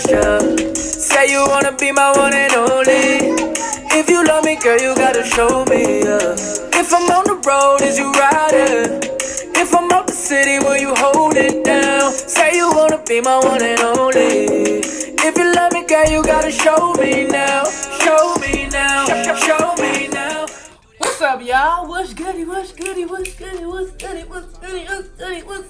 pressure. Say you wanna be my one and only. If you love me, girl, you gotta show me, If I'm on the road, is you riding? If I'm out the city, will you hold it down? Say you wanna be my one and only. If you love me, girl, you gotta show me now. Show me now, show me now. What's up, y'all? What's goody? What's goody? What's goody? What's goody? What's goody? What's goody? What's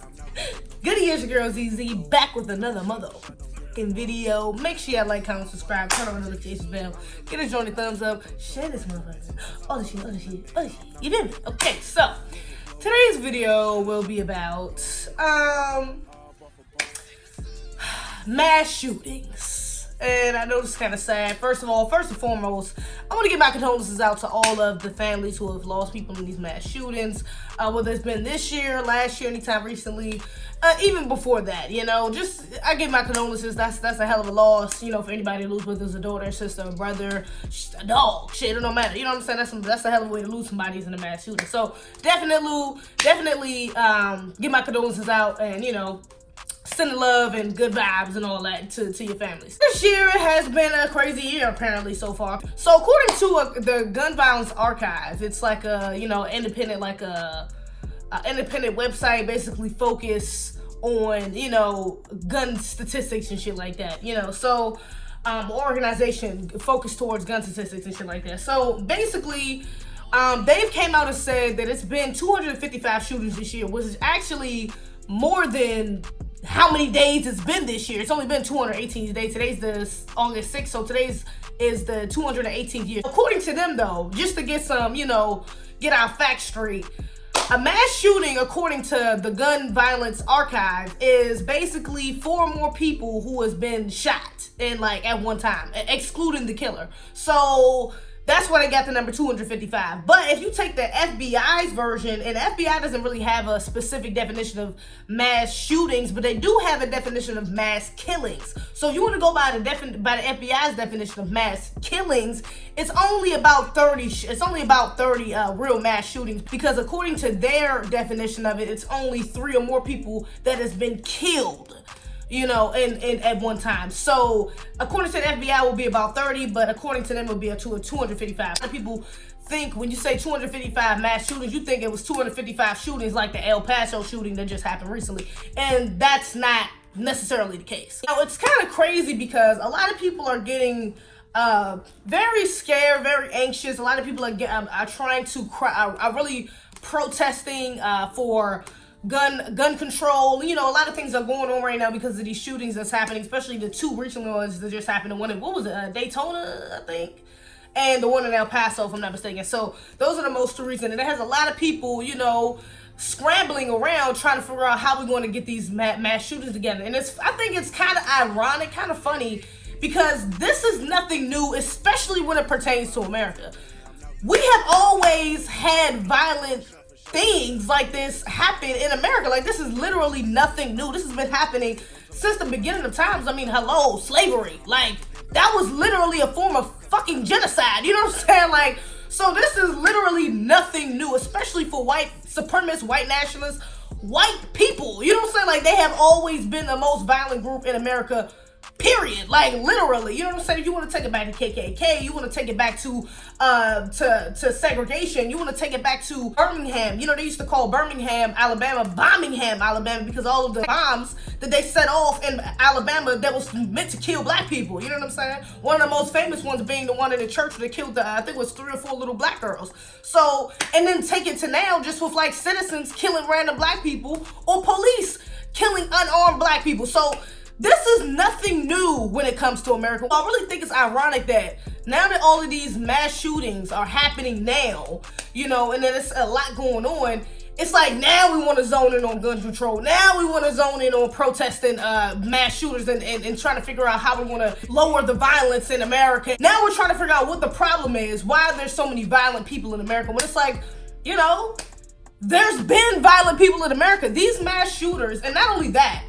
goody? Is your girl Zeze back with another motherfucking video. Make sure you like, comment, subscribe, turn on the notifications bell, get a joint thumbs up, share this motherfucker. All the shit. You did it. Okay, so today's video will be about mass shootings. And I know this is kind of sad. First and foremost, I want to get my condolences out to all of the families who have lost people in these mass shootings. Whether it's been this year, last year, anytime recently, even before that, you know, I give my condolences. That's a hell of a loss, you know, for anybody to lose, whether it's a daughter, a sister, a brother, a dog, shit, it don't matter. You know what I'm saying? That's a hell of a way to lose somebody in a mass shooting. So definitely give my condolences out and, you know, sending love and good vibes and all that to your families. This year has been a crazy year apparently so far. So according to the Gun Violence Archive, it's like a, you know, independent website basically focused on, you know, gun statistics and shit like that, you know. So organization focused towards gun statistics and shit like that. So basically they've came out and said that it's been 255 shootings this year, which is actually more than how many days it's been this year. It's only been 218 days. Today's the August 6th, so today's is the 218th year. According to them though, just to get some, you know, get our facts straight, a mass shooting, according to the Gun Violence Archive, is basically 4 more people who has been shot in, like, at one time, excluding the killer. So that's why they got the number 255. But if you take the FBI's version, and FBI doesn't really have a specific definition of mass shootings, but they do have a definition of mass killings. So if you want to go by the FBI's definition of mass killings, it's only about 30. It's only about 30 real mass shootings, because according to their definition of it, it's only 3 or more people that has been killed, you know, at one time. So according to the FBI, it will be about 30, but according to them, it will be a 255. A lot of people think when you say 255 mass shootings, you think it was 255 shootings like the El Paso shooting that just happened recently, and that's not necessarily the case. Now, it's kind of crazy because a lot of people are getting very scared, very anxious. A lot of people are trying to are really protesting for gun control. You know, a lot of things are going on right now because of these shootings that's happening, especially the 2 recent ones that just happened. The one in, what was it, Daytona, I think, and the one in El Paso, if I'm not mistaken. So those are the most recent, and it has a lot of people, you know, scrambling around trying to figure out how we're going to get these mass shootings together. And I think it's kind of ironic, kind of funny, because this is nothing new, especially when it pertains to America. We have always had violent things like this happen in America. Like, this is literally nothing new. This has been happening since the beginning of times. I mean, hello, slavery. Like, that was literally a form of fucking genocide. You know what I'm saying? Like, so this is literally nothing new, especially for white supremacists, white nationalists, white people. You know what I'm saying? Like, they have always been the most violent group in America, period. Like, literally. You know what I'm saying? If you want to take it back to KKK, you want to take it back to segregation, you want to take it back to Birmingham. You know, they used to call Birmingham, Alabama, Bombingham, Alabama, because all of the bombs that they set off in Alabama that was meant to kill black people. You know what I'm saying? One of the most famous ones being the one in the church that killed I think it was 3 or 4 little black girls. So, and then take it to now, just with like citizens killing random black people or police killing unarmed black people. So this is nothing new when it comes to America. I really think it's ironic that now that all of these mass shootings are happening now, you know, and then it's a lot going on, it's like now we want to zone in on gun control. Now we want to zone in on protesting mass shooters and trying to figure out how we want to lower the violence in America. Now we're trying to figure out what the problem is, why there's so many violent people in America, when it's like, you know, there's been violent people in America. These mass shooters, and not only that,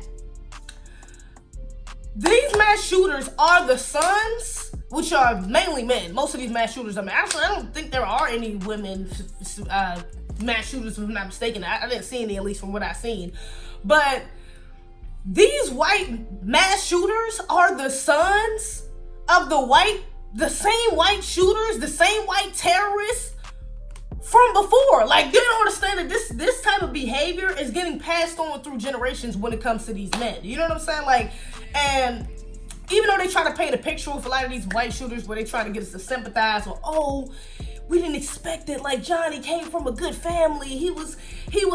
these mass shooters are the sons, which are mainly men. Most of these mass shooters, I mean, actually, I don't think there are any women mass shooters, if I'm not mistaken. I didn't see any, at least from what I've seen. But these white mass shooters are the sons of the same white shooters, the same white terrorists from before. Like, they don't understand that this type of behavior is getting passed on through generations when it comes to these men. You know what I'm saying? Like, and even though they try to paint a picture with a lot of these white shooters where they try to get us to sympathize, or, oh, we didn't expect it, like Johnny came from a good family, he was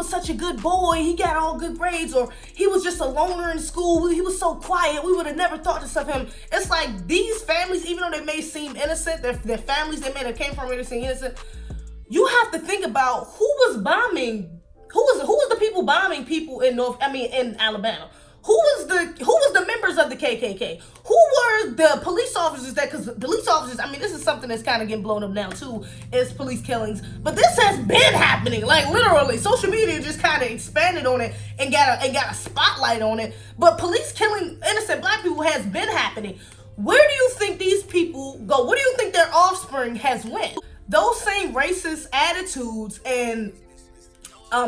such a good boy, he got all good grades, or he was just a loner in school, he was so quiet, we would have never thought this of him. It's like, these families, even though they may seem innocent, their families they may have came from may seem innocent, you have to think about who was the people bombing people in Alabama. Who was the members of the KKK? Who were the police officers that, because police officers, I mean, this is something that's kind of getting blown up now too, is police killings. But this has been happening, like literally. Social media just kind of expanded on it and got a spotlight on it. But police killing innocent black people has been happening. Where do you think these people go? Where do you think their offspring has went? Those same racist attitudes and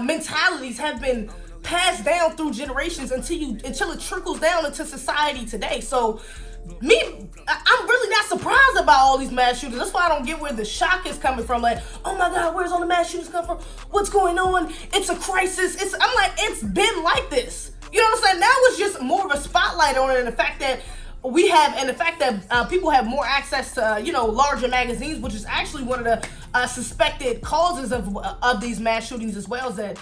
mentalities have been passed down through generations until it trickles down into society today. So I'm really not surprised about all these mass shootings. That's why I don't get where the shock is coming from. Like, oh my God, where's all the mass shootings come from? What's going on? It's a crisis. I'm like, it's been like this. You know what I'm saying? Now it's just more of a spotlight on it, and the fact that people have more access to larger magazines, which is actually one of the suspected causes of these mass shootings, as well, as that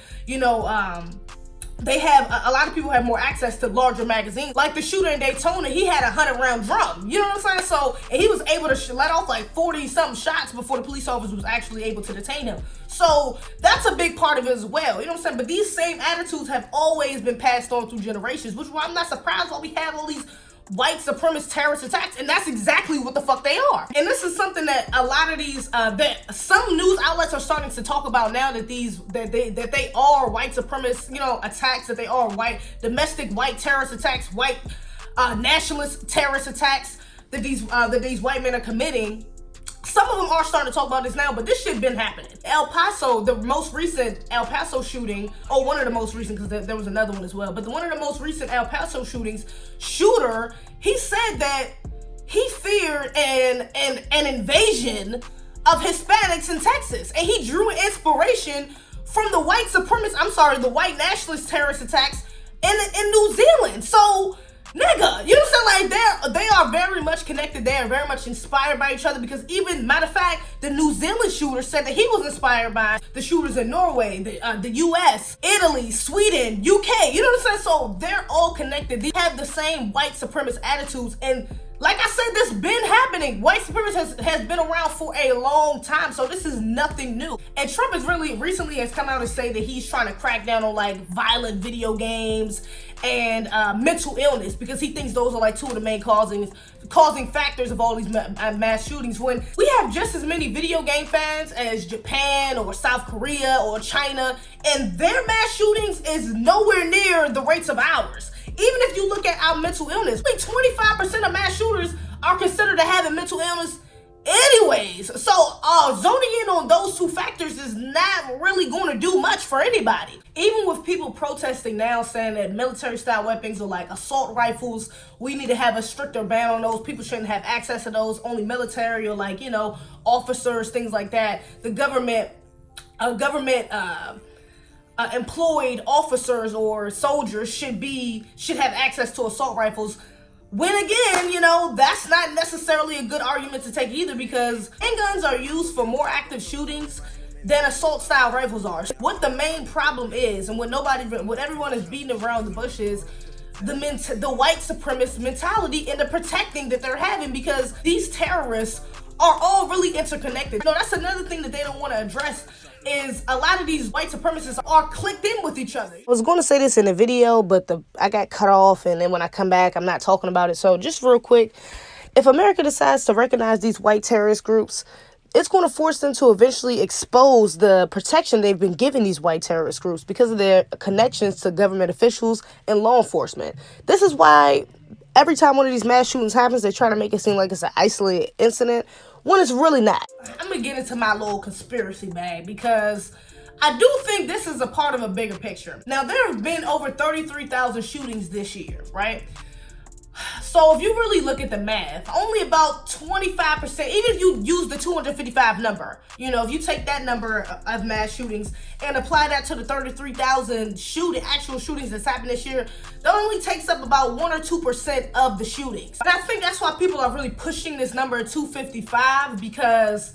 they have a lot of people have more access to larger magazines. Like the shooter in Daytona, he had a 100-round drum. You know what I'm saying? So, and he was able to let off like 40-something shots before the police officer was actually able to detain him. So that's a big part of it as well. You know what I'm saying? But these same attitudes have always been passed on through generations, which is why I'm not surprised why we have all these white supremacist terrorist attacks, and that's exactly what the fuck they are. And this is something that a lot of these that some news outlets are starting to talk about now, that they are white supremacist attacks, that they are white domestic white terrorist attacks, white nationalist terrorist attacks that these white men are committing. Some of them are starting to talk about this now, but this shit been happening. El Paso, the most recent El Paso shooting, or one of the most recent, because there was another one as well, but one of the most recent El Paso shootings, he said that he feared an invasion of Hispanics in Texas, and he drew inspiration from the the white nationalist terrorist attacks in New Zealand. So, nigga, you know what I'm saying? Like, they are very much connected. They are very much inspired by each other, because even, matter of fact, the New Zealand shooter said that he was inspired by the shooters in Norway, the US, Italy, Sweden, UK. You know what I'm saying? So they're all connected. They have the same white supremacist attitudes, and like I said, this been happening. White supremacy has been around for a long time, so this is nothing new. And Trump has recently come out and say that he's trying to crack down on like violent video games and mental illness, because he thinks those are like two of the main causing factors of all these mass shootings, when we have just as many video game fans as Japan or South Korea or China, and their mass shootings is nowhere near the rates of ours. Even if you look at our mental illness, like 25% of mass shooters are considered to have a mental illness anyways. So zoning in on those two factors is not really going to do much for anybody. Even with people protesting now saying that military style weapons are like assault rifles, we need to have a stricter ban on those, people shouldn't have access to those, only military or like officers, things like that. The government employed officers or soldiers should have access to assault rifles. When again, that's not necessarily a good argument to take either, because handguns are used for more active shootings than assault style rifles are. What the main problem is, and what everyone is beating around the bush is, the white supremacist mentality and the protecting that they're having, because these terrorists are all really interconnected. That's another thing that they don't want to address, is a lot of these white supremacists are clicked in with each other. I was going to say this in the video, but I got cut off, and then when I come back, I'm not talking about it. So just real quick, if America decides to recognize these white terrorist groups, it's going to force them to eventually expose the protection they've been giving these white terrorist groups because of their connections to government officials and law enforcement. This is why every time one of these mass shootings happens, they try to make it seem like it's an isolated incident, when it's really not. I'm going to get into my little conspiracy bag, because I do think this is a part of a bigger picture. Now, there have been over 33,000 shootings this year, right? So if you really look at the math, only about 25%, even if you use the 255 number, you know, if you take that number of mass shootings and apply that to the 33,000 actual shootings that's happened this year, that only takes up about 1 or 2% of the shootings. And I think that's why people are really pushing this number at 255, because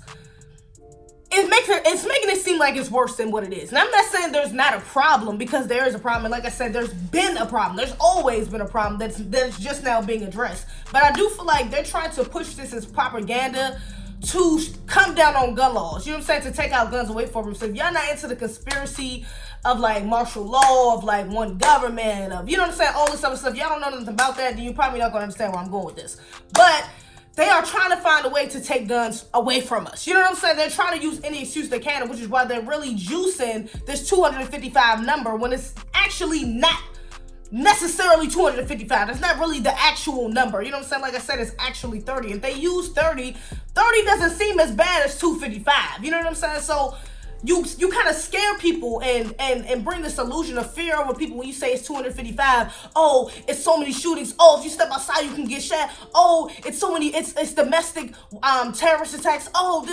it's making it seem like it's worse than what it is. And I'm not saying there's not a problem, because there is a problem. And like I said, there's been a problem. There's always been a problem that's just now being addressed. But I do feel like they're trying to push this as propaganda to come down on gun laws. You know what I'm saying? To take out guns away from them. So if y'all not into the conspiracy of like martial law, of like one government, of, you know what I'm saying, all this other stuff, y'all don't know nothing about that, then you're probably not going to understand where I'm going with this. But they are trying to find a way to take guns away from us. You know what I'm saying? They're trying to use any excuse they can, which is why they're really juicing this 255 number when it's actually not necessarily 255. That's not really the actual number. You know what I'm saying? Like I said, it's actually 30. If they use 30 doesn't seem as bad as 255. You know what I'm saying? So you kind of scare people and bring this illusion of fear over people when you say it's 255. Oh, it's so many shootings. Oh, if you step outside, you can get shot. Oh, it's so many. It's domestic terrorist attacks. Oh,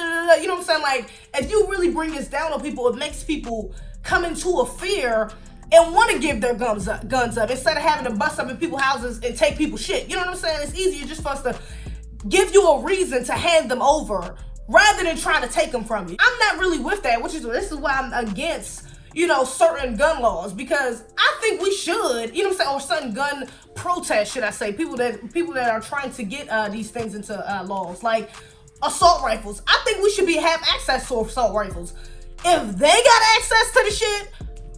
you know what I'm saying? Like, if you really bring this down on people, it makes people come into a fear and want to give their guns up instead of having to bust up in people's houses and take people's shit. You know what I'm saying? It's easier just for us to give you a reason to hand them over, rather than trying to take them from you. I'm not really with that, this is why I'm against, you know, certain gun laws, because I think we should, you know what I'm saying, or certain gun protests, should I say, people that are trying to get these things into laws, like assault rifles. I think we should have access to assault rifles. If they got access to the shit,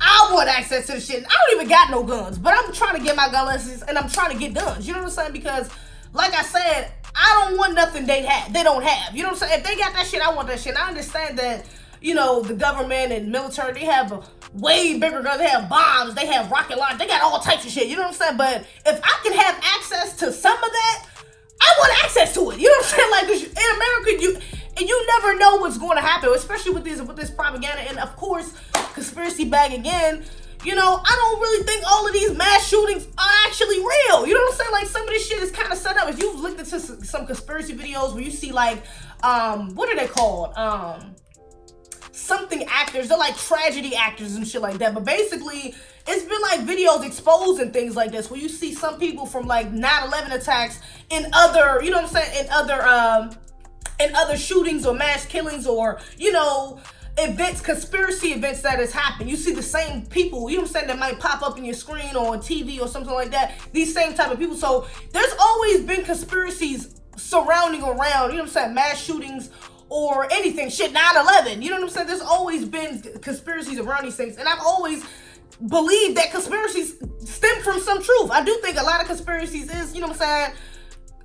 I want access to the shit. I don't even got no guns, but I'm trying to get my gun license and I'm trying to get guns. You know what I'm saying? Because, like I said, I don't want nothing they don't have. You know what I'm saying? If they got that shit, I want that shit. And I understand that, you know, the government and military, they have a way bigger guns. They have bombs. They have rocket launchers. They got all types of shit. You know what I'm saying? But if I can have access to some of that, I want access to it. You know what I'm saying? Like, in America, you never know what's going to happen, especially with this propaganda. And of course, conspiracy bag again. You know, I don't really think all of these mass shootings are actually real. You know what I'm saying? Like, some of this shit is kind of set up. If you've looked into some conspiracy videos where you see, like, what are they called? Something actors. They're like tragedy actors and shit like that. But basically, it's been like videos exposing things like this, where you see some people from like 9/11 attacks and other, you know what I'm saying, and other shootings or mass killings, or, you know, events, conspiracy events that has happened. You see the same people, you know what I'm saying, that might pop up in your screen or on TV or something like that. These same type of people. So there's always been conspiracies surrounding around, you know what I'm saying, mass shootings or anything. Shit, 9/11. You know what I'm saying? There's always been conspiracies around these things. And I've always believed that conspiracies stem from some truth. I do think a lot of conspiracies is, you know what I'm saying,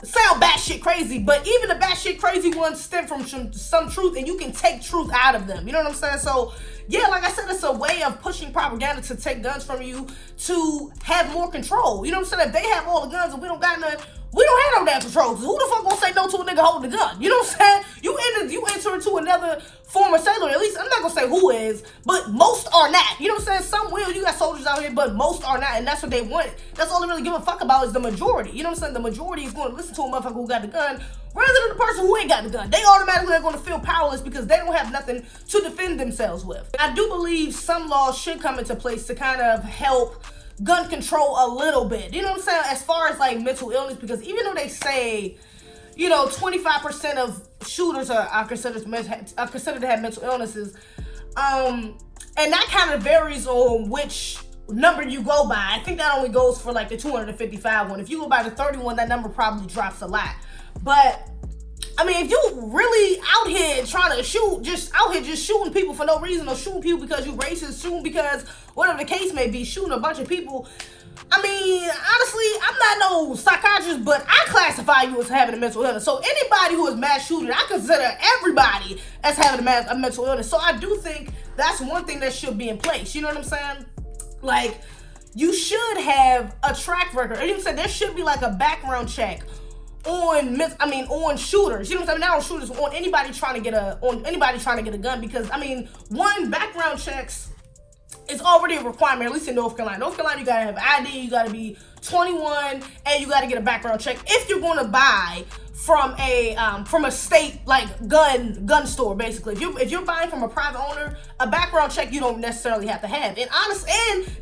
sound batshit crazy, but even the batshit crazy ones stem from some truth, and you can take truth out of them. You know what I'm saying? So, yeah, like I said, it's a way of pushing propaganda to take guns from you, to have more control. You know what I'm saying? If they have all the guns and we don't got none, we don't have no damn control. Cause who the fuck gonna say no to a nigga holding a gun? You know what I'm saying? You enter into another former sailor. At least I'm not gonna say who is, but most are not. You know what I'm saying? Some will. You got soldiers out here, but most are not, and that's what they want. That's all they really give a fuck about is the majority. You know what I'm saying? The majority is going to listen to a motherfucker who got the gun, rather than the person who ain't got the gun. They automatically are going to feel powerless because they don't have nothing to defend themselves with. I do believe some laws should come into place to kind of help gun control a little bit. You know what I'm saying? As far as like mental illness, because even though they say, you know, 25% of shooters are considered to have mental illnesses, and that kind of varies on which number you go by. I think that only goes for like the 255 one. If you go by the 31, that number probably drops a lot. But I mean, if you really out here trying to shoot, just out here just shooting people for no reason, or shooting people because you racist, shooting because whatever the case may be, shooting a bunch of people, I mean, honestly, I'm not no psychiatrist, but I classify you as having a mental illness. So anybody who is mass shooting, I consider everybody as having a mental illness. So I do think that's one thing that should be in place. You know what I'm saying? Like, you should have a track record. Or even said there should be like a background check on shooters. You know what I'm saying? Not on shooters, on anybody trying to get a gun, because one, background checks is already a requirement, at least in North Carolina. North Carolina, you gotta have ID, you gotta be 21, and you gotta get a background check if you're gonna buy from a state like gun store. Basically, if you're buying from a private owner, a background check you don't necessarily have to have. And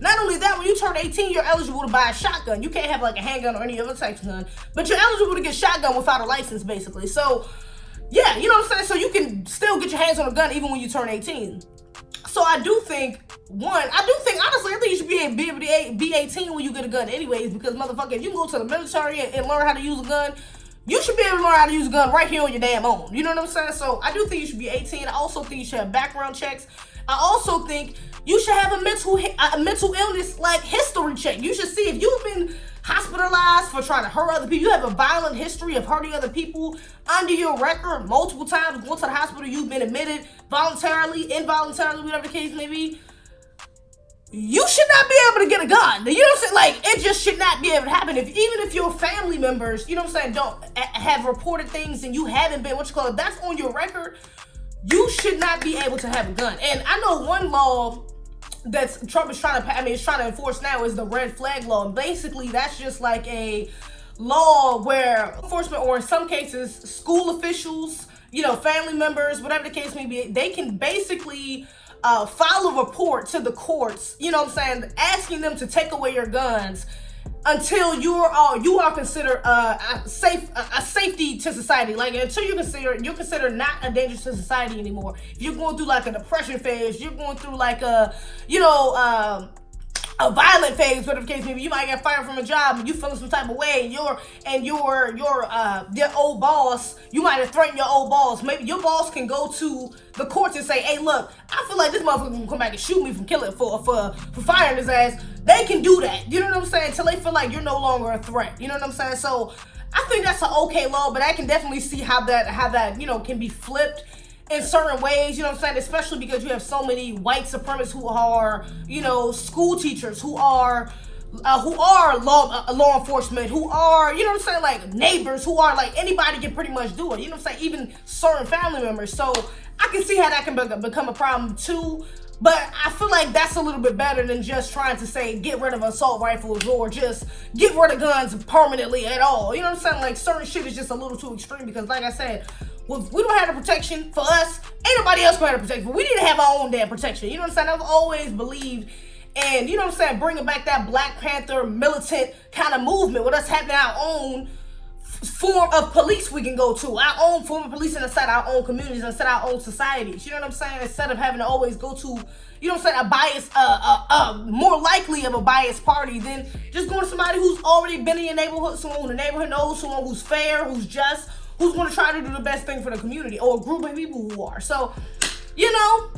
not only that, when you turn 18, you're eligible to buy a shotgun. You can't have like a handgun or any other type of gun, but you're eligible to get shotgun without a license, basically. So yeah, you know what I'm saying. So you can still get your hands on a gun even when you turn 18. So I do think, honestly, I think you should be able to be 18 when you get a gun anyways, because motherfucker, if you go to the military and learn how to use a gun, you should be able to learn how to use a gun right here on your damn own. You know what I'm saying? So I do think you should be 18. I also think you should have background checks. I also think you should have a mental illness like history check. You should see if you've been hospitalized for trying to hurt other people, you have a violent history of hurting other people under your record multiple times, going to the hospital, you've been admitted voluntarily, involuntarily, whatever the case may be, you should not be able to get a gun. You know what I'm saying? Like, it just should not be able to happen. Even if your family members, you know what I'm saying, don't have reported things and you haven't been, if that's on your record, you should not be able to have a gun. And I know one law that Trump is trying to enforce now is the red flag law. And basically, that's just like a law where enforcement, or in some cases, school officials, family members, whatever the case may be, they can basically file a report to the courts, you know what I'm saying, asking them to take away your guns until you are considered a safety to society. Like, until you're considered not a danger to society anymore. If you're going through like a depression phase, you're going through like a violent phase, whatever the case may be, you might get fired from a job and you feeling some type of way, and your old boss, you might have threatened your old boss. Maybe your boss can go to the courts and say, hey, look, I feel like this motherfucker gonna come back and shoot me for firing his ass. They can do that, you know what I'm saying, until they feel like you're no longer a threat, you know what I'm saying? So I think that's an okay law, but I can definitely see how that can be flipped in certain ways, you know what I'm saying, especially because you have so many white supremacists who are, school teachers, who are law enforcement, who are, you know what I'm saying, like neighbors, who are like, anybody can pretty much do it, you know what I'm saying, even certain family members. So I can see how that can become a problem too, but I feel like that's a little bit better than just trying to say get rid of assault rifles or just get rid of guns permanently at all. You know what I'm saying? Like, certain shit is just a little too extreme, because like I said, if we don't have the protection for us, ain't nobody else gonna have the protection. But we need to have our own damn protection. You know what I'm saying? I've always believed, and you know what I'm saying, bringing back that Black Panther militant kind of movement with us having our own form of police we can go to, our own form of policing inside our own communities, inside our own societies. You know what I'm saying? Instead of having to always go to, you know what I'm saying, a bias, more likely of a biased party than just going to somebody who's already been in your neighborhood, someone who the neighborhood knows, someone who's fair, who's just, who's going to try to do the best thing for the community, or a group of people who are. So, I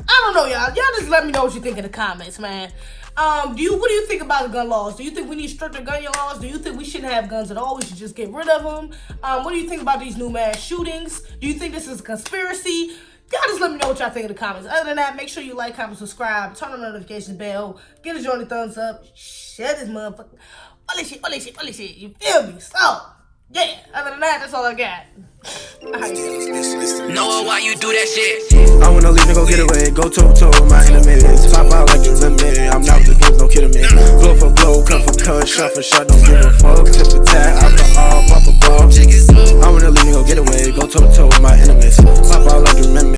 don't know, y'all. Y'all just let me know what you think in the comments, man. What do you think about the gun laws? Do you think we need stricter gun laws? Do you think we shouldn't have guns at all? We should just get rid of them? What do you think about these new mass shootings? Do you think this is a conspiracy? Y'all just let me know what y'all think in the comments. Other than that, make sure you like, comment, subscribe, turn on the notification bell, give us your thumbs up, share this motherfucker. All this shit, you feel me? So, yeah, other than that, that's all I got. Know why you do that shit? I wanna leave and go get away, go toe-to-toe with my enemies. Pop out like a limit, I'm not the games, no kidding me. Blow for blow, cut for cut, shot for shot, don't give a fuck. Tip for tat, alcohol, pop for ball. I wanna leave and go get away, go toe-to-toe with my enemies. Pop out like a limit.